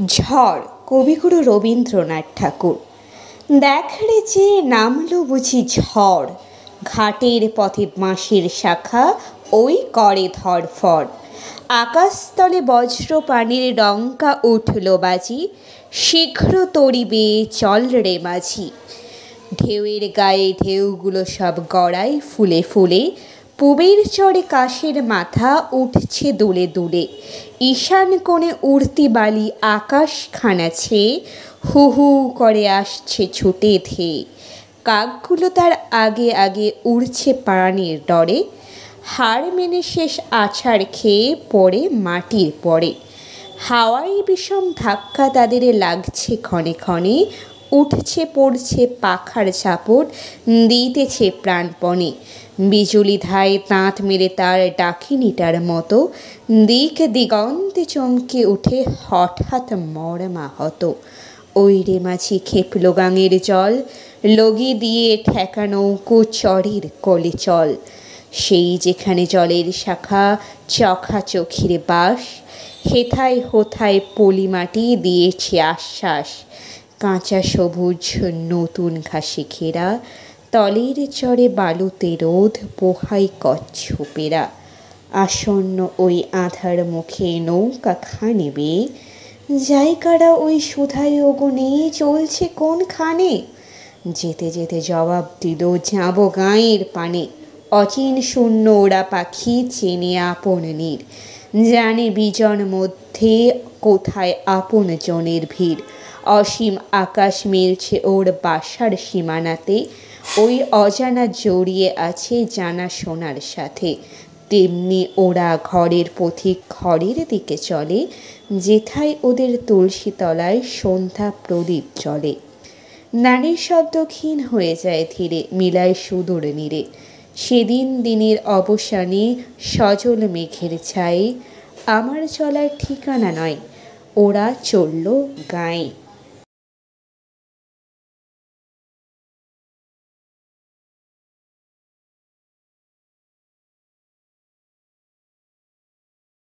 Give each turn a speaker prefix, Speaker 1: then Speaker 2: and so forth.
Speaker 1: ঝড় কবিগুরু রবীন্দ্রনাথ ঠাকুর। দেখ রে যে নামলো বুঝি ঝড়, ঘাটের পথে বাঁশের শাখা ওই করে ধড়ফড়। আকাশতলে বজ্রপানির ডঙ্কা উঠল বাজি, শীঘ্র তরিবে চল রে মাঝি। ঢেউয়ের গায়ে ঢেউগুলো সব গড়ায় ফুলে ফুলে, পুবের চরে কাশের মাথা উঠছে দুলে দুলে। ঈশান কোণে উড়তি বালি আকাশ খানা ছেয়ে, হু হু করে আসছে ছুটে ধেয়ে। কাকগুলো তার আগে আগে উড়ছে প্রাণের ডরে, হার মেনে শেষ আছাড় খেয়ে পড়ে মাটির পরে। হাওয়ায় বিষম ধাক্কা তাদের লাগছে ক্ষণে ক্ষণে, উঠছে পড়ছে পাখার ঝাপট, দিতেছে প্রাণপণে। বিজুলি ধায় তাঁত মেরে তার ডাকিনীটার মতো, দিক দিগন্তে চমকে উঠে হঠাৎ মর্মাহত। ওই রে মাঝি খেপল গাঙের জল, লগি দিয়ে ঠেকা নৌকো চরের কলে চল। সেই যেখানে জলের শাখা চোখাচোখির বাস, হেথায় হোথায় পলি মাটি দিয়েছে আশ্বাস। কাঁচা সবুজ নতুন ঘাসে ঘেরা, তলের চরে বালুতে রোদ পোহায় কচ্ছপেরা। আসন্ন ওই আধার মুখে নৌকা খানে বেয়ে, জায়গাটা ওই সুধায় অগুনে চলছে কোনখানে। যেতে যেতে জবাব দিল যাবো গাঁয়ের পানে। অচিন শূন্য ওরা পাখি চেনে আপন নীর, জানে বিজন মধ্যে কোথায় আপন জনের ভিড়। অসীম আকাশ মিলছে ওর বাসার সীমানাতে, ওই অজানা জড়িয়ে আছে জানা শোনার সাথে। তেমনি ওরা ঘরের পথিক ঘরের দিকে চলে, যেথায় ওদের তুলসী তলায় সন্ধ্যা প্রদীপ জ্বলে। নারীর শব্দ ক্ষীণ হয়ে যায় ধীরে, মিলায় সুদূর নীরে। সেদিন দিনের অবসানে সজল মেঘের ছায়ে, আমার চলার ঠিকানা নয়, ওরা চলল গাঁয়ে।